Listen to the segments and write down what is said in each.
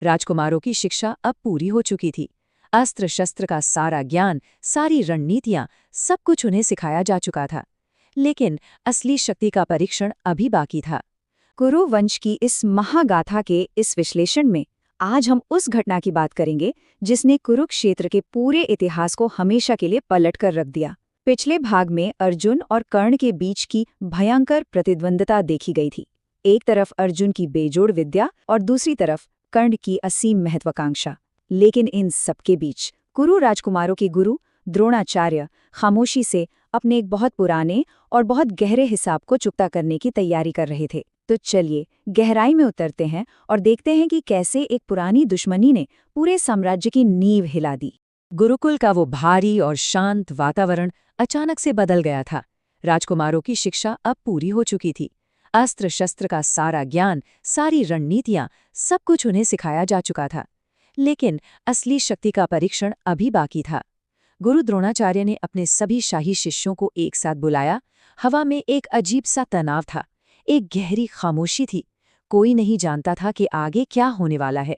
राजकुमारों की शिक्षा अब पूरी हो चुकी थी। अस्त्र शस्त्र का सारा ज्ञान, सारी रणनीतियां, सब कुछ उन्हें सिखाया जा चुका था। लेकिन असली शक्ति का परीक्षण अभी बाकी था। कुरु वंश की इस महागाथा के इस विश्लेषण में आज हम उस घटना की बात करेंगे जिसने कुरुक्षेत्र के पूरे इतिहास को हमेशा के लिए पलट कर रख दिया। पिछले भाग में अर्जुन और कर्ण के बीच की भयंकर प्रतिद्वंदता देखी गई थी। एक तरफ अर्जुन की बेजोड़ विद्या और दूसरी तरफ कर्ण की असीम महत्वाकांक्षा। लेकिन इन सबके बीच कुरु राजकुमारों के गुरु द्रोणाचार्य खामोशी से अपने एक बहुत पुराने और बहुत गहरे हिसाब को चुकता करने की तैयारी कर रहे थे। तो चलिए गहराई में उतरते हैं और देखते हैं कि कैसे एक पुरानी दुश्मनी ने पूरे साम्राज्य की नींव हिला दी। गुरुकुल का वो भारी और शांत वातावरण अचानक से बदल गया था। राजकुमारों की शिक्षा अब पूरी हो चुकी थी। अस्त्र शस्त्र का सारा ज्ञान, सारी रणनीतियां, सब कुछ उन्हें सिखाया जा चुका था। लेकिन असली शक्ति का परीक्षण अभी बाकी था। गुरु द्रोणाचार्य ने अपने सभी शाही शिष्यों को एक साथ बुलाया। हवा में एक अजीब सा तनाव था, एक गहरी खामोशी थी। कोई नहीं जानता था कि आगे क्या होने वाला है।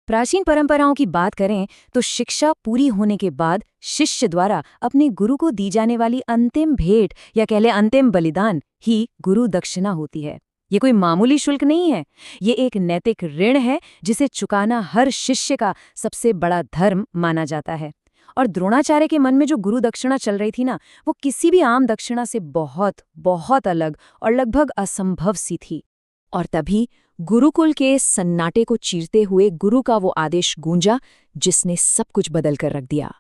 प्राचीन परंपराओं की बात करें तो शिक्षा पूरी होने के बाद शिष्य द्वारा अपने गुरु को दी जाने वाली अंतिम भेंट या कह ले अंतिम बलिदान ही गुरु दक्षिणा होती है। ये कोई मामूली शुल्क नहीं है, ये एक नैतिक ऋण है जिसे चुकाना हर शिष्य का सबसे बड़ा धर्म माना जाता है। और द्रोणाचार्य के मन में जो गुरु दक्षिणा चल रही थी ना, वो किसी भी आम दक्षिणा से बहुत बहुत अलग और लगभग असंभव सी थी। और तभी गुरुकुल के सन्नाटे को चीरते हुए गुरु का वो आदेश गूंजा जिसने सब कुछ बदल कर रख दिया।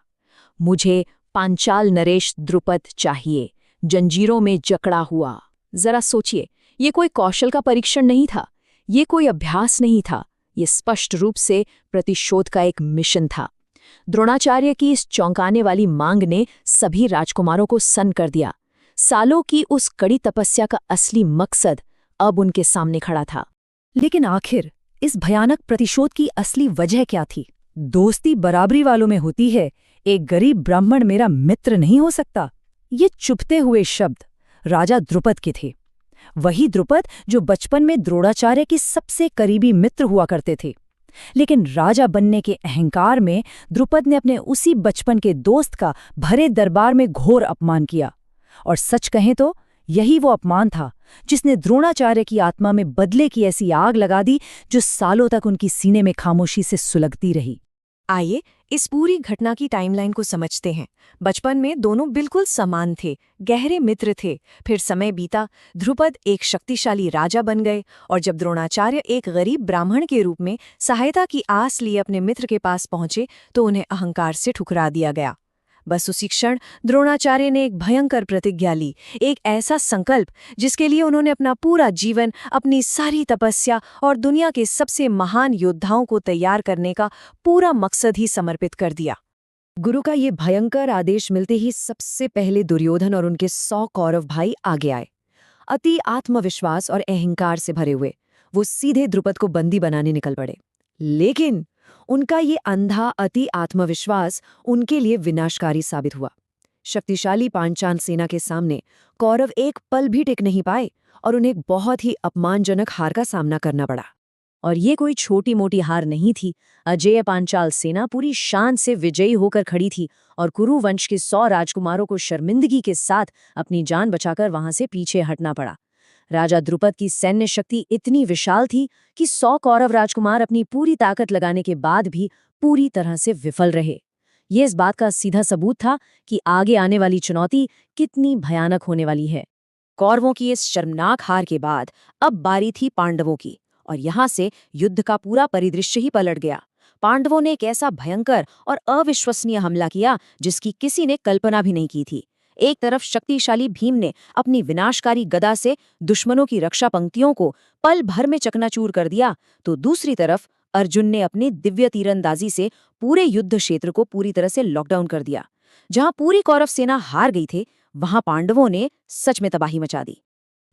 मुझे पांचाल नरेश द्रुपद चाहिए, जंजीरों में जकड़ा हुआ। जरा सोचिए, ये कोई कौशल का परीक्षण नहीं था, ये कोई अभ्यास नहीं था, ये स्पष्ट रूप से प्रतिशोध का एक मिशन था। द्रोणाचार्य की इस चौंकाने वाली मांग ने सभी राजकुमारों को सन्न कर दिया। सालों की उस कड़ी तपस्या का असली मकसद अब उनके सामने खड़ा था। लेकिन आखिर इस भयानक प्रतिशोध की असली वजह क्या थी? दोस्ती बराबरी वालों में होती है, एक गरीब ब्राह्मण मेरा मित्र नहीं हो सकता। ये चुभते हुए शब्द राजा द्रुपद के थे। वही द्रुपद जो बचपन में द्रोणाचार्य की सबसे करीबी मित्र हुआ करते थे। लेकिन राजा बनने के अहंकार में द्रुपद ने अपने उसी बचपन के दोस्त का भरे दरबार में घोर अपमान किया। और सच कहें तो यही वो अपमान था जिसने द्रोणाचार्य की आत्मा में बदले की ऐसी आग लगा दी जो सालों तक उनकी सीने में खामोशी से सुलगती रही। आइए इस पूरी घटना की टाइमलाइन को समझते हैं। बचपन में दोनों बिल्कुल समान थे, गहरे मित्र थे। फिर समय बीता, ध्रुपद एक शक्तिशाली राजा बन गए और जब द्रोणाचार्य एक गरीब ब्राह्मण के रूप में सहायता की आस लिए अपने मित्र के पास पहुंचे तो उन्हें अहंकार से ठुकरा दिया गया। बस उसी क्षण द्रोणाचार्य ने एक भयंकर प्रतिज्ञा ली, एक ऐसा संकल्प जिसके लिए उन्होंने अपना पूरा जीवन, अपनी सारी तपस्या और दुनिया के सबसे महान योद्धाओं को तैयार करने का पूरा मकसद ही समर्पित कर दिया। गुरु का ये भयंकर आदेश मिलते ही सबसे पहले दुर्योधन और उनके 100 कौरव भाई आगे आए। अति आत्मविश्वास और अहंकार से भरे हुए वो सीधे द्रुपद को बंदी बनाने निकल पड़े। लेकिन उनका ये अंधा अति आत्मविश्वास उनके लिए विनाशकारी साबित हुआ। शक्तिशाली पांचाल सेना के सामने कौरव एक पल भी टिक नहीं पाए और उन्हें बहुत ही अपमानजनक हार का सामना करना पड़ा। और ये कोई छोटी मोटी हार नहीं थी। अजेय पांचाल सेना पूरी शान से विजयी होकर खड़ी थी और कुरु वंश के 100 राजकुमारों को शर्मिंदगी के साथ अपनी जान बचाकर वहां से पीछे हटना पड़ा। राजा द्रुपद की सैन्य शक्ति इतनी विशाल थी कि 100 कौरव राजकुमार अपनी पूरी ताकत लगाने के बाद भी पूरी तरह से विफल रहे। ये इस बात का सीधा सबूत था कि आगे आने वाली चुनौती कितनी भयानक होने वाली है। कौरवों की इस शर्मनाक हार के बाद अब बारी थी पांडवों की, और यहाँ से युद्ध का पूरा परिदृश्य ही पलट गया। पांडवों ने एक ऐसा भयंकर और अविश्वसनीय हमला किया जिसकी किसी ने कल्पना भी नहीं की थी। एक तरफ शक्तिशाली भीम ने अपनी विनाशकारी गदा से दुश्मनों की रक्षा पंक्तियों को पल भर में चकनाचूर कर दिया, तो दूसरी तरफ अर्जुन ने अपनी दिव्य तीरंदाजी से पूरे युद्ध क्षेत्र को पूरी तरह से लॉकडाउन कर दिया। जहां पूरी कौरव सेना हार गई थी, वहां पांडवों ने सच में तबाही मचा दी।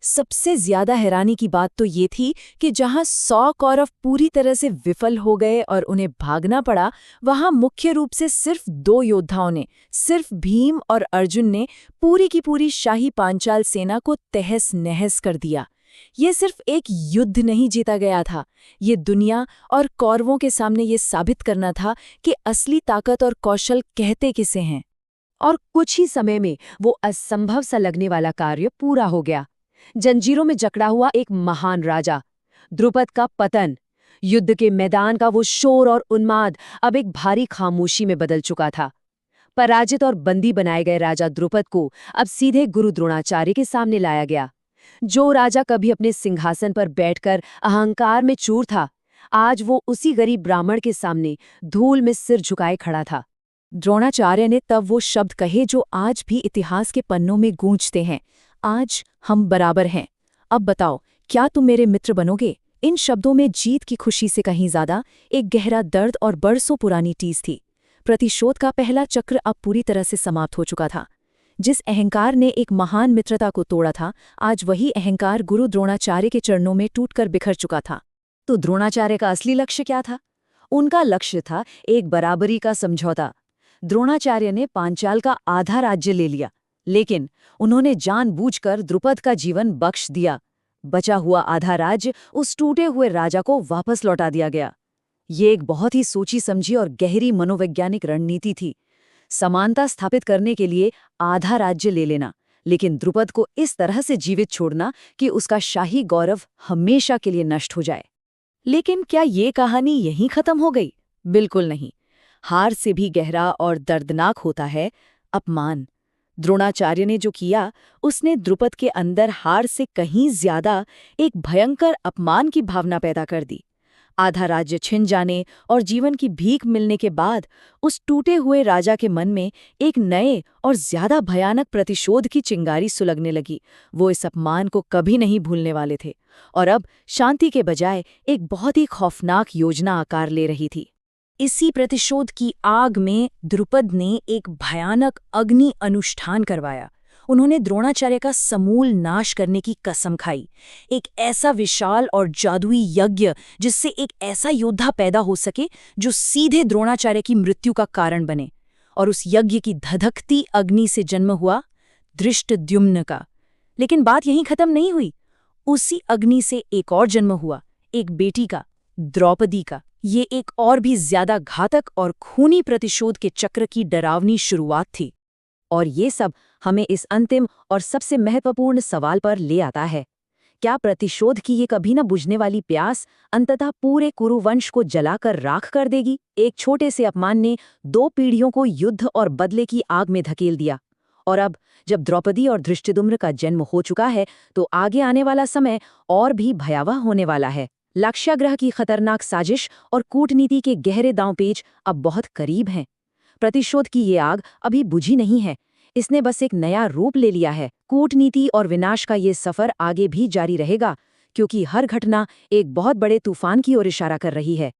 सबसे ज्यादा हैरानी की बात तो ये थी कि जहां 100 कौरव पूरी तरह से विफल हो गए और उन्हें भागना पड़ा, वहां मुख्य रूप से सिर्फ 2 योद्धाओं ने, सिर्फ भीम और अर्जुन ने पूरी की पूरी शाही पांचाल सेना को तहस नहस कर दिया। ये सिर्फ एक युद्ध नहीं जीता गया था, ये दुनिया और कौरवों के सामने ये साबित करना था कि असली ताकत और कौशल कहते किसे हैं। और कुछ ही समय में वो असंभव सा लगने वाला कार्य पूरा हो गया। जंजीरों में जकड़ा हुआ एक महान राजा, द्रुपद का पतन। युद्ध के मैदान का वो शोर और उन्माद अब एक भारी खामोशी में बदल चुका था। पराजित और बंदी बनाए गए राजा द्रुपद को अब सीधे गुरु द्रोणाचार्य के सामने लाया गया। जो राजा कभी अपने सिंहासन पर बैठकर अहंकार में चूर था, आज वो उसी गरीब ब्राह्मण के सामने धूल में सिर झुकाए खड़ा था। द्रोणाचार्य ने तब वो शब्द कहे जो आज भी इतिहास के पन्नों में गूंजते हैं, आज हम बराबर हैं। अब बताओ, क्या तुम मेरे मित्र बनोगे? इन शब्दों में जीत की खुशी से कहीं ज्यादा एक गहरा दर्द और बरसों पुरानी टीस थी। प्रतिशोध का पहला चक्र अब पूरी तरह से समाप्त हो चुका था। जिस अहंकार ने एक महान मित्रता को तोड़ा था, आज वही अहंकार गुरु द्रोणाचार्य के चरणों में टूटकर बिखर चुका था। तो द्रोणाचार्य का असली लक्ष्य क्या था? उनका लक्ष्य था एक बराबरी का समझौता। द्रोणाचार्य ने पांचाल का आधा राज्य ले लिया, लेकिन उन्होंने जानबूझकर द्रुपद का जीवन बख्श दिया। बचा हुआ आधा राज्य उस टूटे हुए राजा को वापस लौटा दिया गया। ये एक बहुत ही सोची समझी और गहरी मनोवैज्ञानिक रणनीति थी। समानता स्थापित करने के लिए आधा राज्य ले लेना, लेकिन द्रुपद को इस तरह से जीवित छोड़ना कि उसका शाही गौरव हमेशा के लिए नष्ट हो जाए। लेकिन क्या ये कहानी यहीं खत्म हो गई? बिल्कुल नहीं। हार से भी गहरा और दर्दनाक होता है अपमान। द्रोणाचार्य ने जो किया, उसने द्रुपद के अंदर हार से कहीं ज्यादा एक भयंकर अपमान की भावना पैदा कर दी। आधा राज्य छिन जाने और जीवन की भीख मिलने के बाद उस टूटे हुए राजा के मन में एक नए और ज्यादा भयानक प्रतिशोध की चिंगारी सुलगने लगी। वो इस अपमान को कभी नहीं भूलने वाले थे और अब शांति के बजाय एक बहुत ही खौफनाक योजना आकार ले रही थी। इसी प्रतिशोध की आग में द्रुपद ने एक भयानक अग्नि अनुष्ठान करवाया। उन्होंने द्रोणाचार्य का समूल नाश करने की कसम खाई। एक ऐसा विशाल और जादुई यज्ञ जिससे एक ऐसा योद्धा पैदा हो सके जो सीधे द्रोणाचार्य की मृत्यु का कारण बने। और उस यज्ञ की धधकती अग्नि से जन्म हुआ धृष्टद्युम्न का। लेकिन बात यहीं खत्म नहीं हुई। उसी अग्नि से एक और जन्म हुआ, एक बेटी का, द्रौपदी का। ये एक और भी ज्यादा घातक और खूनी प्रतिशोध के चक्र की डरावनी शुरुआत थी। और ये सब हमें इस अंतिम और सबसे महत्वपूर्ण सवाल पर ले आता है, क्या प्रतिशोध की ये कभी न बुझने वाली प्यास अंततः पूरे कुरुवंश को जलाकर राख कर देगी? एक छोटे से अपमान ने 2 पीढ़ियों को युद्ध और बदले की आग में धकेल दिया। और अब जब द्रौपदी और धृष्टद्युम्न का जन्म हो चुका है, तो आगे आने वाला समय और भी भयावह होने वाला है। लक्ष्याग्रह की खतरनाक साजिश और कूटनीति के गहरे दांवपेच अब बहुत करीब हैं। प्रतिशोध की ये आग अभी बुझी नहीं है, इसने बस एक नया रूप ले लिया है। कूटनीति और विनाश का ये सफर आगे भी जारी रहेगा, क्योंकि हर घटना एक बहुत बड़े तूफान की ओर इशारा कर रही है।